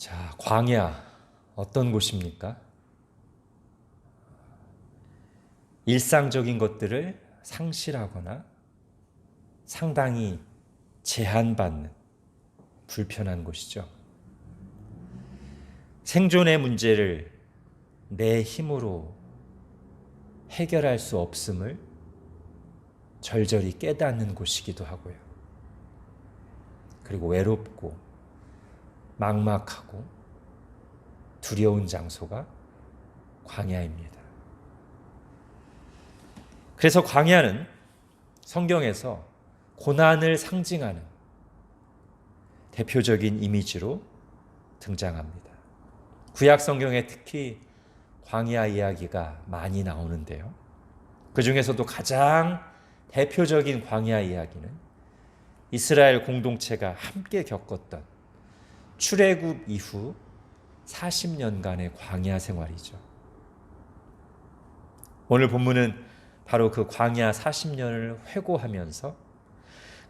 자, 광야 어떤 곳입니까? 일상적인 것들을 상실하거나 상당히 제한받는 불편한 곳이죠. 생존의 문제를 내 힘으로 해결할 수 없음을 절절히 깨닫는 곳이기도 하고요. 그리고 외롭고 막막하고 두려운 장소가 광야입니다. 그래서 광야는 성경에서 고난을 상징하는 대표적인 이미지로 등장합니다. 구약 성경에 특히 광야 이야기가 많이 나오는데요. 그 중에서도 가장 대표적인 광야 이야기는 이스라엘 공동체가 함께 겪었던 출애굽 이후 40년간의 광야 생활이죠. 오늘 본문은 바로 그 광야 40년을 회고하면서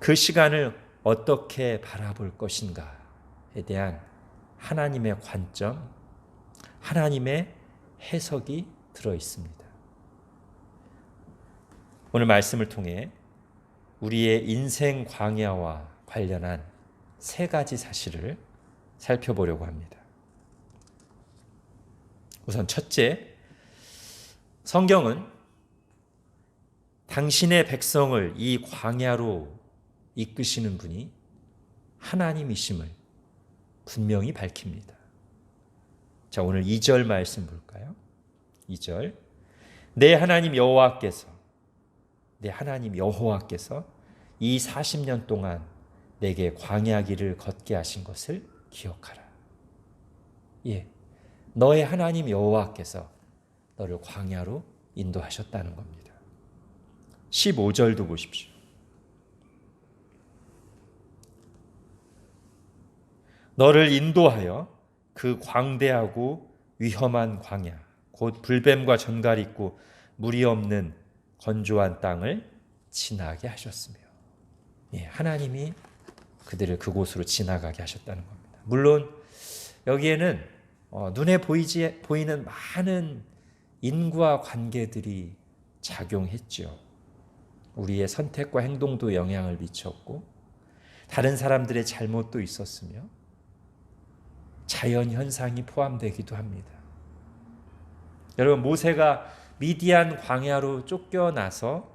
그 시간을 어떻게 바라볼 것인가에 대한 하나님의 관점, 하나님의 해석이 들어 있습니다. 오늘 말씀을 통해 우리의 인생 광야와 관련한 세 가지 사실을 살펴보려고 합니다. 우선 첫째, 성경은 당신의 백성을 이 광야로 이끄시는 분이 하나님이심을 분명히 밝힙니다. 자, 오늘 2절 말씀 볼까요? 2절. 내 하나님 여호와께서 이 40년 동안 내게 광야 길을 걷게 하신 것을 기억하라. 예, 너의 하나님 여호와께서 너를 광야로 인도하셨다는 겁니다. 15절도 보십시오. 너를 인도하여 그 광대하고 위험한 광야, 곧 불뱀과 전갈이 있고 물이 없는 건조한 땅을 지나게 하셨으며, 예, 하나님이 그들을 그곳으로 지나가게 하셨다는 겁니다. 물론 여기에는 눈에 보이는 많은 인과 관계들이 작용했죠. 우리의 선택과 행동도 영향을 미쳤고 다른 사람들의 잘못도 있었으며 자연 현상이 포함되기도 합니다. 여러분, 모세가 미디안 광야로 쫓겨나서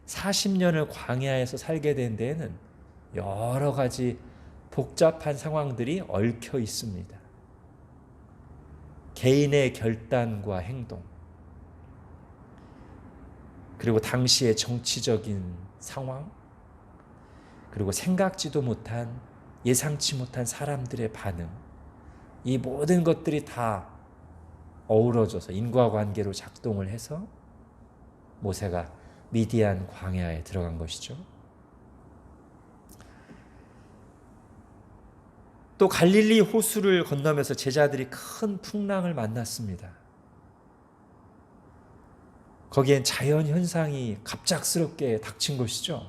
40년을 광야에서 살게 된 데에는 여러 가지 복잡한 상황들이 얽혀 있습니다. 개인의 결단과 행동, 그리고 당시의 정치적인 상황, 그리고 생각지도 못한, 예상치 못한 사람들의 반응, 이 모든 것들이 다 어우러져서 인과관계로 작동을 해서 모세가 미디안 광야에 들어간 것이죠. 또 갈릴리 호수를 건너면서 제자들이 큰 풍랑을 만났습니다. 거기엔 자연 현상이 갑작스럽게 닥친 것이죠.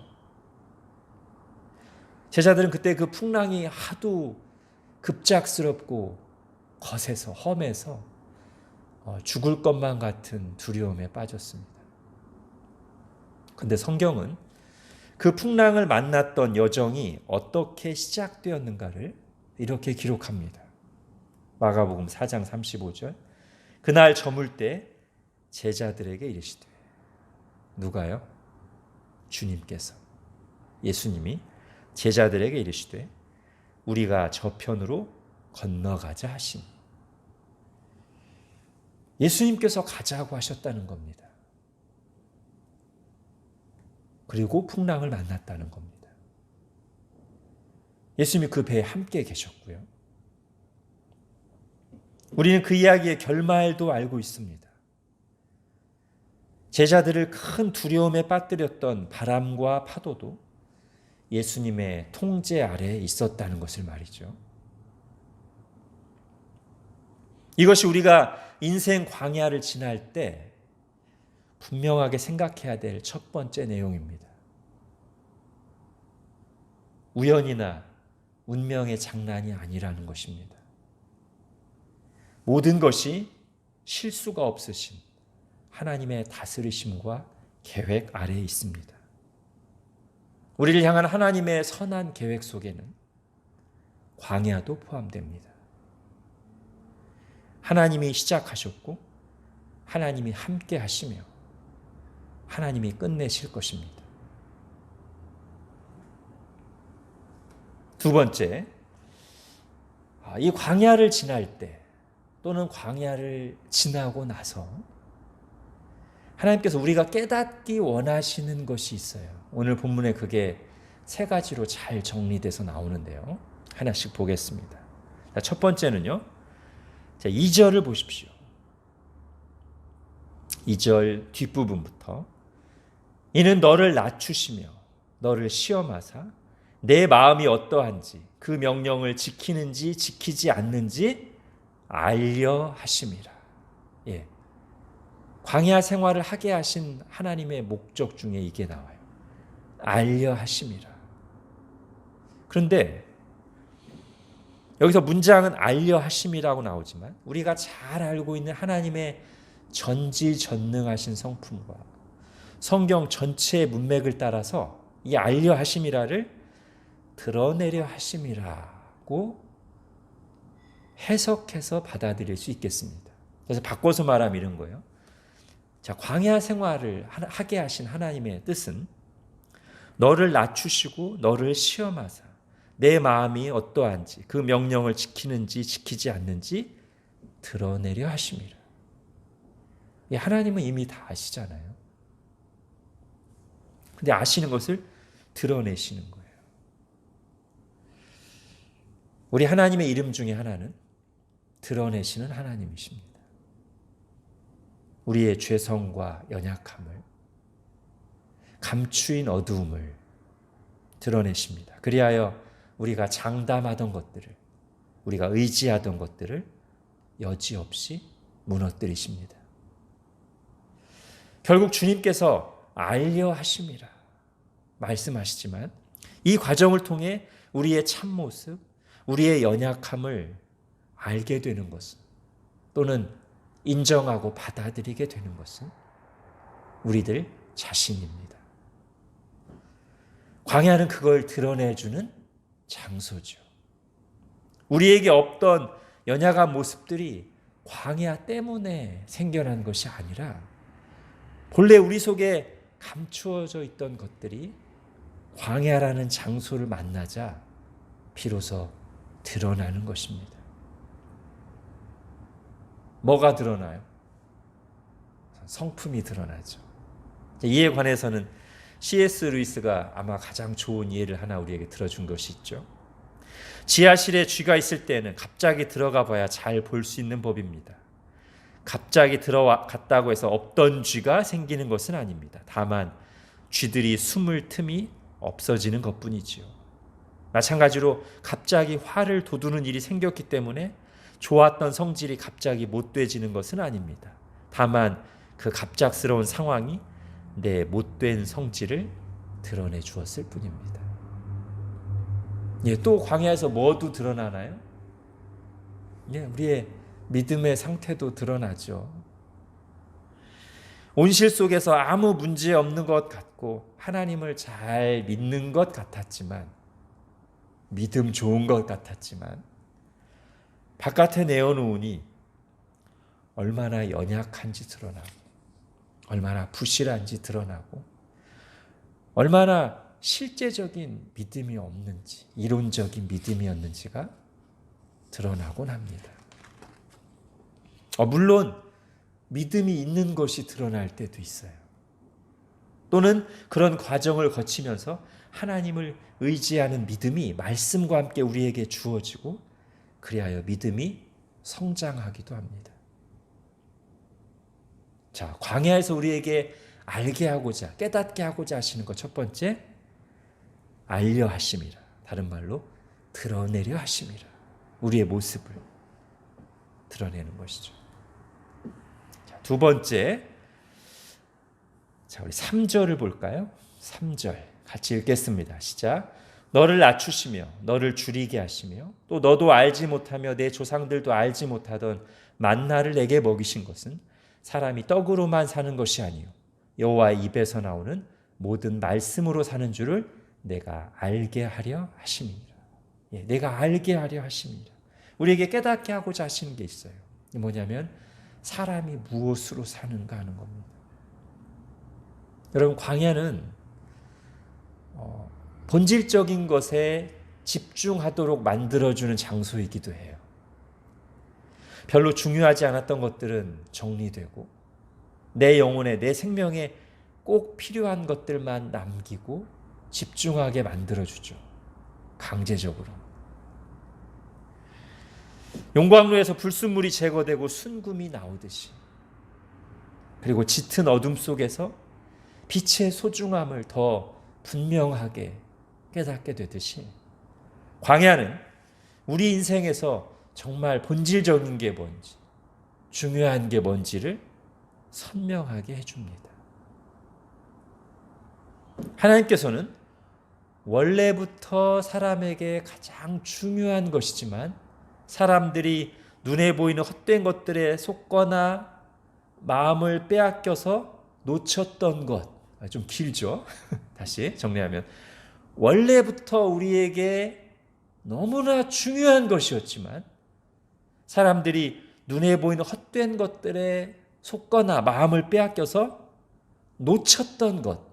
제자들은 그때 그 풍랑이 하도 급작스럽고 거세서 험해서 죽을 것만 같은 두려움에 빠졌습니다. 그런데 성경은 그 풍랑을 만났던 여정이 어떻게 시작되었는가를 이렇게 기록합니다. 마가복음 4장 35절. 그날 저물 때 제자들에게 이르시되, 누가요? 주님께서, 예수님이 제자들에게 이르시되 우리가 저편으로 건너가자 하시니, 예수님께서 가자고 하셨다는 겁니다. 그리고 풍랑을 만났다는 겁니다. 예수님이 그 배에 함께 계셨고요. 우리는 그 이야기의 결말도 알고 있습니다. 제자들을 큰 두려움에 빠뜨렸던 바람과 파도도 예수님의 통제 아래에 있었다는 것을 말이죠. 이것이 우리가 인생 광야를 지날 때 분명하게 생각해야 될 첫 번째 내용입니다. 우연이나 운명의 장난이 아니라는 것입니다. 모든 것이 실수가 없으신 하나님의 다스리심과 계획 아래에 있습니다. 우리를 향한 하나님의 선한 계획 속에는 광야도 포함됩니다. 하나님이 시작하셨고 하나님이 함께 하시며 하나님이 끝내실 것입니다. 두 번째, 이 광야를 지날 때 또는 광야를 지나고 나서 하나님께서 우리가 깨닫기 원하시는 것이 있어요. 오늘 본문에 그게 세 가지로 잘 정리돼서 나오는데요. 하나씩 보겠습니다. 첫 번째는요. 2절을 보십시오. 2절 뒷부분부터 이는 너를 낮추시며 너를 시험하사 내 마음이 어떠한지 그 명령을 지키는지 지키지 않는지 알려 하심이라. 예. 광야 생활을 하게 하신 하나님의 목적 중에 이게 나와요. 알려 하심이라. 그런데 여기서 문장은 알려 하심이라고 나오지만 우리가 잘 알고 있는 하나님의 전지전능하신 성품과 성경 전체의 문맥을 따라서 이 알려 하심이라를 드러내려 하심이라고 해석해서 받아들일 수 있겠습니다. 그래서 바꿔서 말하면 이런 거예요. 자, 광야 생활을 하게 하신 하나님의 뜻은 너를 낮추시고 너를 시험하사 내 마음이 어떠한지 그 명령을 지키는지 지키지 않는지 드러내려 하심이라. 하나님은 이미 다 아시잖아요. 근데 아시는 것을 드러내시는 거예요. 우리 하나님의 이름 중에 하나는 드러내시는 하나님이십니다. 우리의 죄성과 연약함을, 감추인 어두움을 드러내십니다. 그리하여 우리가 장담하던 것들을, 우리가 의지하던 것들을 여지없이 무너뜨리십니다. 결국 주님께서 알려 하심이라 말씀하시지만 이 과정을 통해 우리의 참모습, 우리의 연약함을 알게 되는 것은 또는 인정하고 받아들이게 되는 것은 우리들 자신입니다. 광야는 그걸 드러내주는 장소죠. 우리에게 없던 연약한 모습들이 광야 때문에 생겨난 것이 아니라 본래 우리 속에 감추어져 있던 것들이 광야라는 장소를 만나자 비로소 드러나는 것입니다. 뭐가 드러나요? 성품이 드러나죠. 이에 관해서는 C.S. 루이스가 아마 가장 좋은 예를 하나 우리에게 들어준 것이 있죠. 지하실에 쥐가 있을 때는 갑자기 들어가 봐야 잘 볼 수 있는 법입니다. 갑자기 들어갔다고 해서 없던 쥐가 생기는 것은 아닙니다. 다만 쥐들이 숨을 틈이 없어지는 것뿐이지요. 마찬가지로 갑자기 화를 돋우는 일이 생겼기 때문에 좋았던 성질이 갑자기 못돼지는 것은 아닙니다. 다만 그 갑작스러운 상황이 내 못된 성질을 드러내 주었을 뿐입니다. 또 광야에서 뭐도 드러나나요? 우리의 믿음의 상태도 드러나죠. 온실 속에서 아무 문제 없는 것 같고 하나님을 잘 믿는 것 같았지만, 믿음 좋은 것 같았지만 바깥에 내어놓으니 얼마나 연약한지 드러나고 얼마나 부실한지 드러나고 얼마나 실제적인 믿음이 없는지, 이론적인 믿음이었는지가 드러나곤 합니다. 물론 믿음이 있는 것이 드러날 때도 있어요. 또는 그런 과정을 거치면서 하나님을 의지하는 믿음이 말씀과 함께 우리에게 주어지고 그리하여 믿음이 성장하기도 합니다. 자, 광야에서 우리에게 알게 하고자, 깨닫게 하고자 하시는 것 첫 번째, 알려 하심이라. 다른 말로 드러내려 하심이라. 우리의 모습을 드러내는 것이죠. 자, 두 번째, 자, 우리 3절을 볼까요? 3절 같이 읽겠습니다. 시작. 너를 낮추시며 너를 줄이게 하시며 또 너도 알지 못하며 내 조상들도 알지 못하던 만나를 내게 먹이신 것은 사람이 떡으로만 사는 것이 아니요 여호와의 입에서 나오는 모든 말씀으로 사는 줄을 내가 알게 하려 하심이니라. 내가 알게 하려 하심이니라. 우리에게 깨닫게 하고자 하시는 게 있어요. 뭐냐면 사람이 무엇으로 사는가 하는 겁니다. 여러분, 광야는 본질적인 것에 집중하도록 만들어주는 장소이기도 해요. 별로 중요하지 않았던 것들은 정리되고 내 영혼에, 내 생명에 꼭 필요한 것들만 남기고 집중하게 만들어주죠. 강제적으로. 용광로에서 불순물이 제거되고 순금이 나오듯이, 그리고 짙은 어둠 속에서 빛의 소중함을 더 분명하게 깨닫게 되듯이, 광야는 우리 인생에서 정말 본질적인 게 뭔지, 중요한 게 뭔지를 선명하게 해줍니다. 하나님께서는 원래부터 사람에게 가장 중요한 것이지만 사람들이 눈에 보이는 헛된 것들에 속거나 마음을 빼앗겨서 놓쳤던 것. 좀 길죠? 다시 정리하면, 원래부터 우리에게 너무나 중요한 것이었지만 사람들이 눈에 보이는 헛된 것들에 속거나 마음을 빼앗겨서 놓쳤던 것,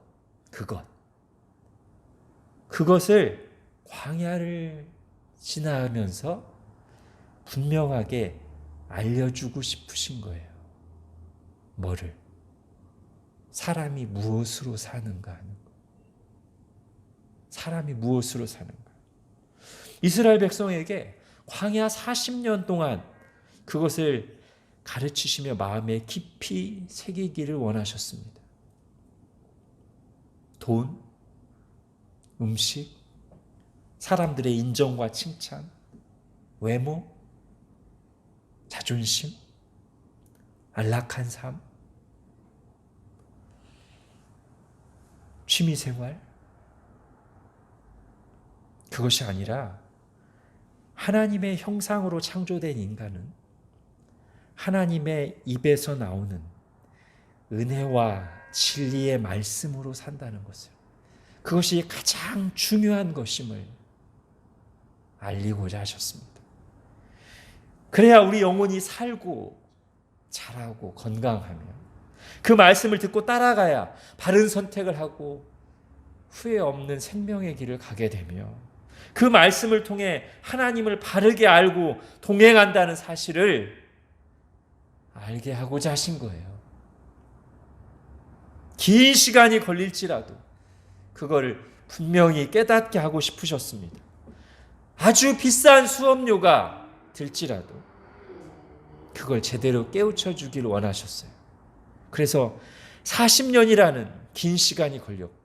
그것을 광야를 지나면서 분명하게 알려주고 싶으신 거예요. 뭐를? 사람이 무엇으로 사는가 하는 거. 사람이 무엇으로 사는가. 이스라엘 백성에게 광야 40년 동안 그것을 가르치시며 마음에 깊이 새기기를 원하셨습니다. 돈, 음식, 사람들의 인정과 칭찬, 외모, 자존심, 안락한 삶, 취미생활, 그것이 아니라 하나님의 형상으로 창조된 인간은 하나님의 입에서 나오는 은혜와 진리의 말씀으로 산다는 것을, 그것이 가장 중요한 것임을 알리고자 하셨습니다. 그래야 우리 영혼이 살고 자라고 건강하며 그 말씀을 듣고 따라가야 바른 선택을 하고 후회 없는 생명의 길을 가게 되며 그 말씀을 통해 하나님을 바르게 알고 동행한다는 사실을 알게 하고자 하신 거예요. 긴 시간이 걸릴지라도 그거를 분명히 깨닫게 하고 싶으셨습니다. 아주 비싼 수업료가 들지라도 그걸 제대로 깨우쳐 주기를 원하셨어요. 그래서 40년이라는 긴 시간이 걸렸고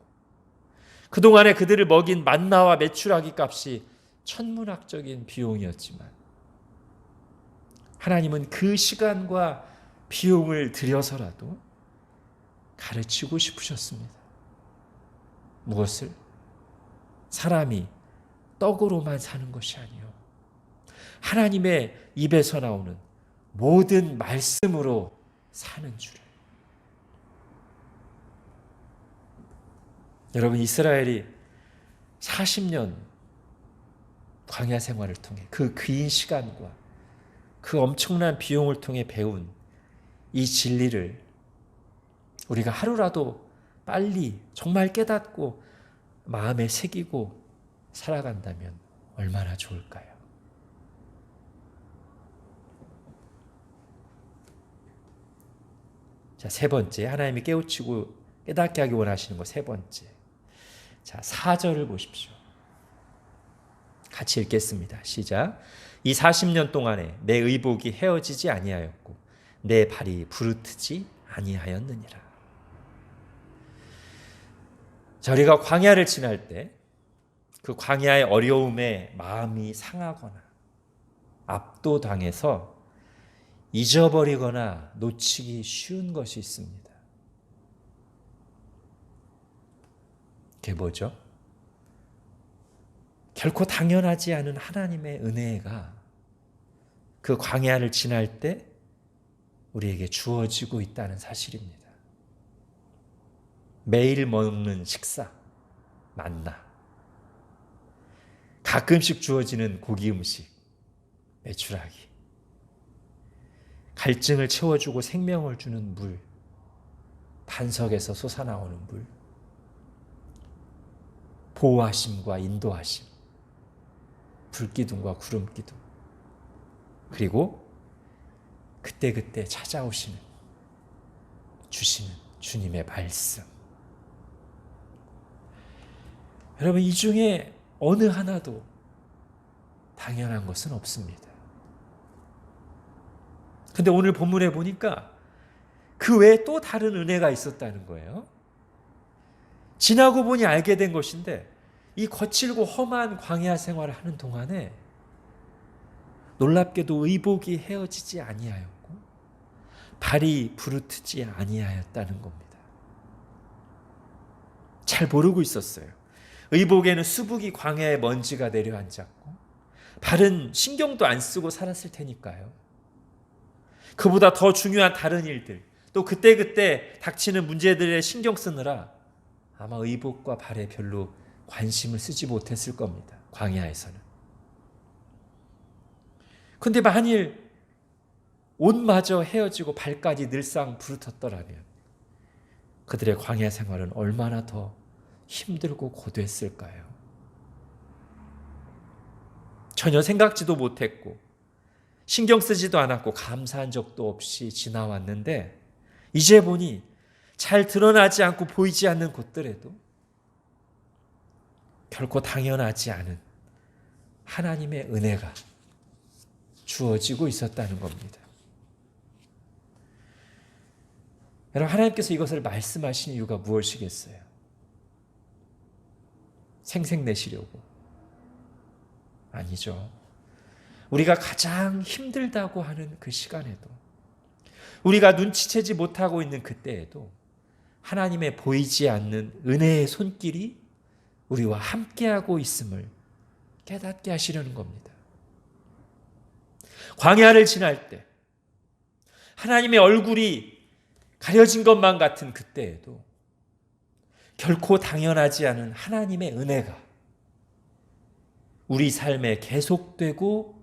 그동안에 그들을 먹인 만나와 메추라기 값이 천문학적인 비용이었지만 하나님은 그 시간과 비용을 들여서라도 가르치고 싶으셨습니다. 무엇을? 사람이 떡으로만 사는 것이 아니요 하나님의 입에서 나오는 모든 말씀으로 사는 줄을. 여러분, 이스라엘이 40년 광야 생활을 통해 그 긴 시간과 그 엄청난 비용을 통해 배운 이 진리를 우리가 하루라도 빨리 정말 깨닫고 마음에 새기고 살아간다면 얼마나 좋을까요? 자, 세 번째, 하나님이 깨우치고 깨닫게 하기 원하시는 것 세 번째. 자, 4절을 보십시오. 같이 읽겠습니다. 시작. 이 40년 동안에 내 의복이 헤어지지 아니하였고 내 발이 부르트지 아니하였느니라. 자, 우리가 광야를 지날 때 그 광야의 어려움에 마음이 상하거나 압도당해서 잊어버리거나 놓치기 쉬운 것이 있습니다. 그게 뭐죠? 결코 당연하지 않은 하나님의 은혜가 그 광야를 지날 때 우리에게 주어지고 있다는 사실입니다. 매일 먹는 식사, 만나, 가끔씩 주어지는 고기 음식, 메추라기, 갈증을 채워주고 생명을 주는 물, 반석에서 솟아나오는 물, 보호하심과 인도하심, 불기둥과 구름기둥, 그리고 그때그때 찾아오시는, 주시는 주님의 말씀. 여러분, 이 중에 어느 하나도 당연한 것은 없습니다. 근데 오늘 본문에 보니까 그 외에 또 다른 은혜가 있었다는 거예요. 지나고 보니 알게 된 것인데, 이 거칠고 험한 광야 생활을 하는 동안에 놀랍게도 의복이 헤어지지 아니하였고 발이 부르트지 아니하였다는 겁니다. 잘 모르고 있었어요. 의복에는 수북이 광야의 먼지가 내려앉았고 발은 신경도 안 쓰고 살았을 테니까요. 그보다 더 중요한 다른 일들, 또 그때그때 닥치는 문제들에 신경 쓰느라 아마 의복과 발에 별로 관심을 쓰지 못했을 겁니다. 광야에서는. 근데 만일 옷마저 헤어지고 발까지 늘상 부르텄더라면 그들의 광야 생활은 얼마나 더 힘들고 고됐을까요? 전혀 생각지도 못했고 신경 쓰지도 않았고 감사한 적도 없이 지나왔는데, 이제 보니 잘 드러나지 않고 보이지 않는 곳들에도 결코 당연하지 않은 하나님의 은혜가 주어지고 있었다는 겁니다. 여러분, 하나님께서 이것을 말씀하신 이유가 무엇이겠어요? 생색내시려고? 아니죠. 우리가 가장 힘들다고 하는 그 시간에도, 우리가 눈치채지 못하고 있는 그때에도 하나님의 보이지 않는 은혜의 손길이 우리와 함께하고 있음을 깨닫게 하시려는 겁니다. 광야를 지날 때 하나님의 얼굴이 가려진 것만 같은 그때에도 결코 당연하지 않은 하나님의 은혜가 우리 삶에 계속되고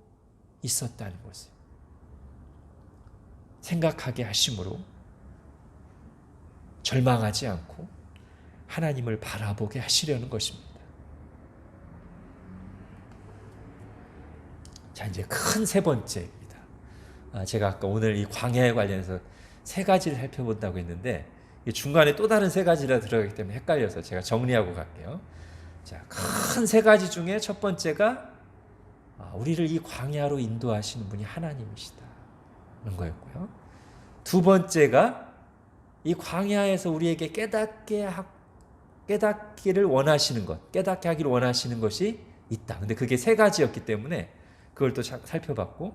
있었다는 것을 생각하게 하심으로 절망하지 않고 하나님을 바라보게 하시려는 것입니다. 자, 이제 큰 세 번째입니다. 제가 아까 오늘 이 광야에 관련해서 세 가지를 살펴본다고 했는데 중간에 또 다른 세 가지가 들어가기 때문에 헷갈려서 제가 정리하고 갈게요. 자, 큰 세 가지 중에 첫 번째가 우리를 이 광야로 인도하시는 분이 하나님이시다는 거였고요. 두 번째가 이 광야에서 우리에게 깨닫기를 원하시는 것, 깨닫게 하기를 원하시는 것이 있다. 근데 그게 세 가지였기 때문에 그걸 또 살펴봤고,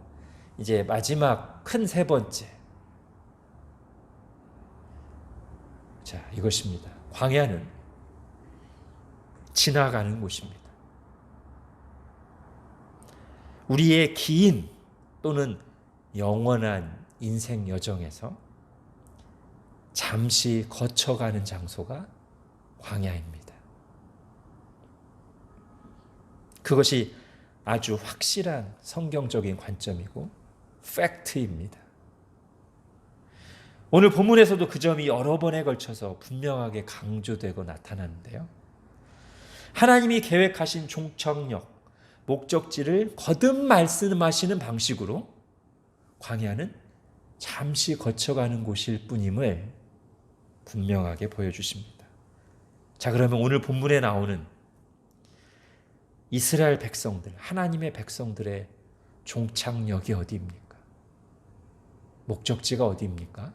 이제 마지막 큰 세 번째. 자, 이것입니다. 광야는 지나가는 곳입니다. 우리의 긴 또는 영원한 인생 여정에서 잠시 거쳐가는 장소가 광야입니다. 그것이 아주 확실한 성경적인 관점이고 팩트입니다. 오늘 본문에서도 그 점이 여러 번에 걸쳐서 분명하게 강조되고 나타나는데요. 하나님이 계획하신 종착역, 목적지를 거듭 말씀하시는 방식으로 광야는 잠시 거쳐가는 곳일 뿐임을 분명하게 보여주십니다. 자, 그러면 오늘 본문에 나오는 이스라엘 백성들, 하나님의 백성들의 종착역이 어디입니까? 목적지가 어디입니까?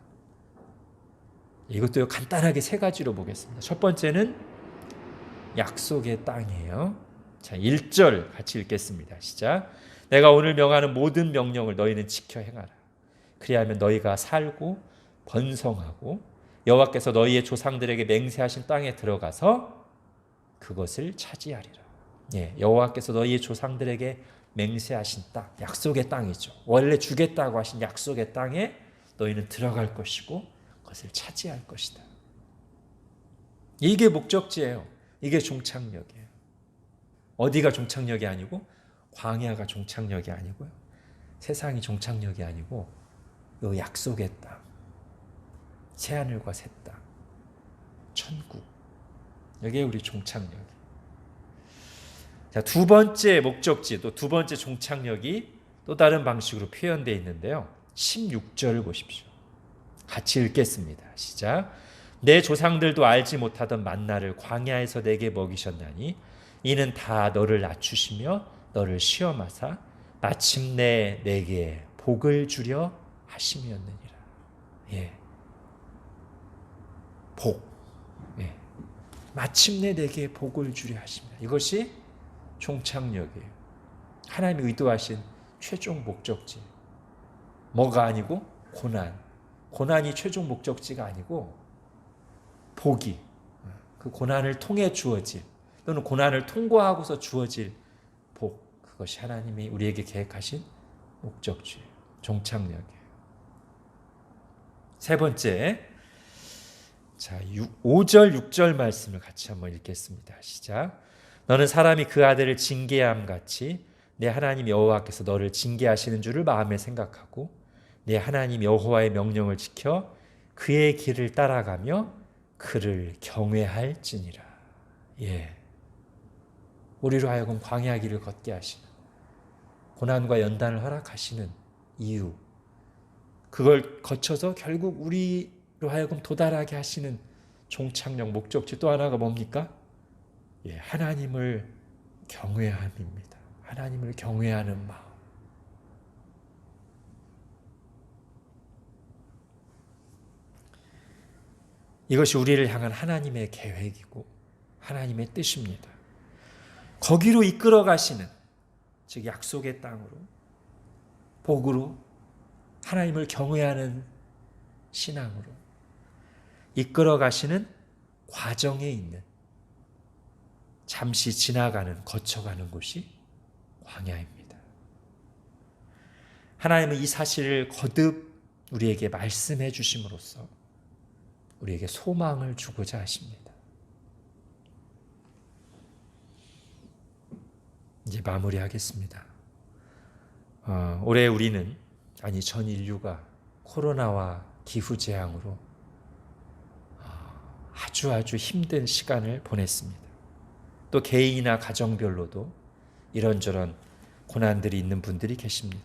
이것도 간단하게 세 가지로 보겠습니다. 첫 번째는 약속의 땅이에요. 자, 1절 같이 읽겠습니다. 시작. 내가 오늘 명하는 모든 명령을 너희는 지켜 행하라. 그리하면 너희가 살고 번성하고 여호와께서 너희의 조상들에게 맹세하신 땅에 들어가서 그것을 차지하리라. 여호와께서 너희의 조상들에게 맹세하신 땅, 약속의 땅이죠. 원래 주겠다고 하신 약속의 땅에 너희는 들어갈 것이고 그것을 차지할 것이다. 이게 목적지예요. 이게 종착역이에요. 어디가 종착역이 아니고 광야가 종착역이 아니고요. 세상이 종착역이 아니고 요 약속의 땅, 새하늘과 새 땅, 천국. 여기에 우리 종착역이. 자, 두 번째 목적지, 또 두 번째 종착역이 또 다른 방식으로 표현되어 있는데요. 16절 보십시오. 같이 읽겠습니다. 시작. 내 조상들도 알지 못하던 만나를 광야에서 내게 먹이셨나니 이는 다 너를 낮추시며 너를 시험하사 마침내 내게 복을 주려 하심이었느니라. 복. 마침내 내게 복을 주려 하십니다. 이것이 종착역이에요. 하나님이 의도하신 최종 목적지. 뭐가 아니고 고난. 고난이 최종 목적지가 아니고 복이 그 고난을 통해 주어질 또는 고난을 통과하고서 주어질 복. 그것이 하나님이 우리에게 계획하신 목적지예요. 종착역이에요. 세 번째, 자, 5절, 6절 말씀을 같이 한번 읽겠습니다. 시작. 너는 사람이 그 아들을 징계함 같이 내 하나님 여호와께서 너를 징계하시는 줄을 마음에 생각하고 내 하나님 여호와의 명령을 지켜 그의 길을 따라가며 그를 경외할지니라. 우리로 하여금 광야 길을 걷게 하시는, 고난과 연단을 허락하시는 이유, 그걸 거쳐서 결국 우리로 하여금 도달하게 하시는 종착역 목적지 또 하나가 뭡니까? 하나님을 경외함입니다. 하나님을 경외하는 마음. 이것이 우리를 향한 하나님의 계획이고 하나님의 뜻입니다. 거기로 이끌어 가시는, 즉 약속의 땅으로, 복으로, 하나님을 경외하는 신앙으로 이끌어 가시는 과정에 있는, 잠시 지나가는, 거쳐가는 곳이 광야입니다. 하나님은 이 사실을 거듭 우리에게 말씀해 주심으로써 우리에게 소망을 주고자 하십니다. 이제 마무리하겠습니다. 올해 우리는, 아니 전 인류가 코로나와 기후재앙으로 아주 힘든 시간을 보냈습니다. 또 개인이나 가정별로도 이런저런 고난들이 있는 분들이 계십니다.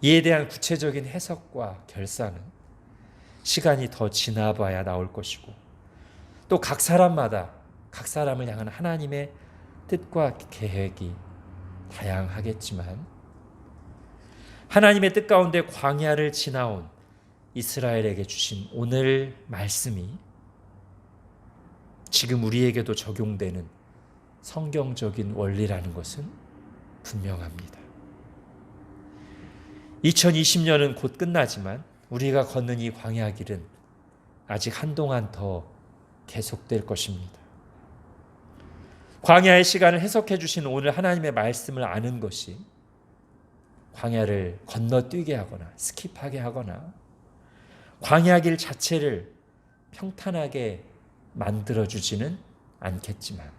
이에 대한 구체적인 해석과 결산은 시간이 더 지나봐야 나올 것이고, 또 각 사람마다 각 사람을 향한 하나님의 뜻과 계획이 다양하겠지만, 하나님의 뜻 가운데 광야를 지나온 이스라엘에게 주신 오늘 말씀이 지금 우리에게도 적용되는 성경적인 원리라는 것은 분명합니다. 2020년은 곧 끝나지만 우리가 걷는 이 광야 길은 아직 한동안 더 계속될 것입니다. 광야의 시간을 해석해 주신 오늘 하나님의 말씀을 아는 것이 광야를 건너뛰게 하거나 스킵하게 하거나 광야 길 자체를 평탄하게 만들어주지는 않겠지만,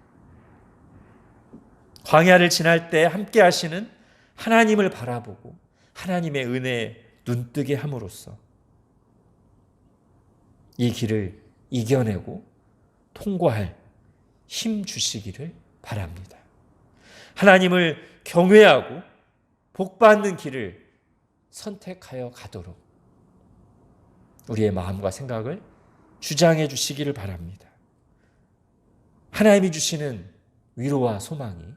광야를 지날 때 함께 하시는 하나님을 바라보고 하나님의 은혜에 눈뜨게 함으로써 이 길을 이겨내고 통과할 힘 주시기를 바랍니다. 하나님을 경외하고 복받는 길을 선택하여 가도록 우리의 마음과 생각을 주장해 주시기를 바랍니다. 하나님이 주시는 위로와 소망이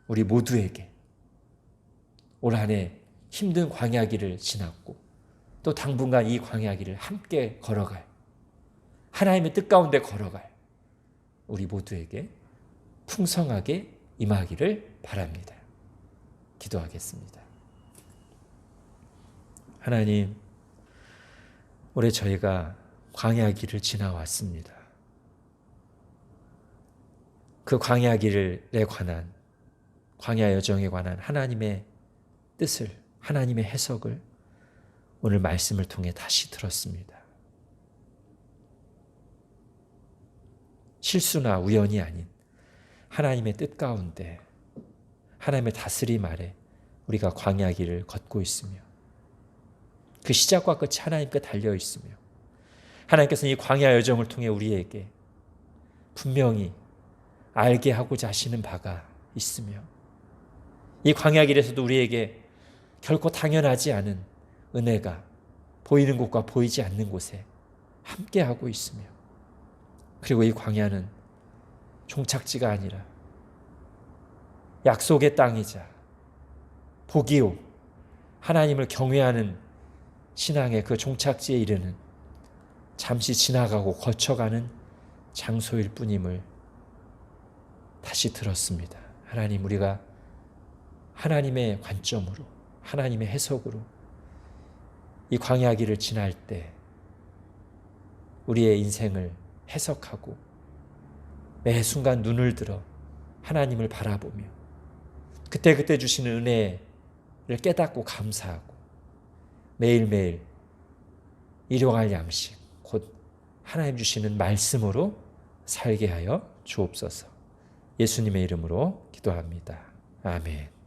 우리 모두에게 올 한 해 힘든 광야 길을 지났고 또 당분간 이 광야 길을 함께 걸어갈, 하나님의 뜻 가운데 걸어갈 우리 모두에게 풍성하게 임하기를 바랍니다. 기도하겠습니다. 하나님, 올해 저희가 광야 길을 지나왔습니다. 그 광야 길에 관한, 광야 여정에 관한 하나님의 뜻을, 하나님의 해석을 오늘 말씀을 통해 다시 들었습니다. 실수나 우연이 아닌 하나님의 뜻 가운데, 하나님의 다스림 아래 우리가 광야 길을 걷고 있으며, 그 시작과 끝이 하나님께 달려 있으며, 하나님께서는 이 광야 여정을 통해 우리에게 분명히 알게 하고자 하시는 바가 있으며, 이 광야 길에서도 우리에게 결코 당연하지 않은 은혜가 보이는 곳과 보이지 않는 곳에 함께하고 있으며, 그리고 이 광야는 종착지가 아니라 약속의 땅이자 복이요 하나님을 경외하는 신앙의 그 종착지에 이르는 잠시 지나가고 거쳐가는 장소일 뿐임을 다시 들었습니다. 하나님, 우리가 하나님의 관점으로, 하나님의 해석으로 이 광야 길을 지날 때 우리의 인생을 해석하고 매 순간 눈을 들어 하나님을 바라보며 그때그때 주시는 은혜를 깨닫고 감사하고 매일매일 일용할 양식, 곧 하나님 주시는 말씀으로 살게 하여 주옵소서. 예수님의 이름으로 기도합니다. 아멘.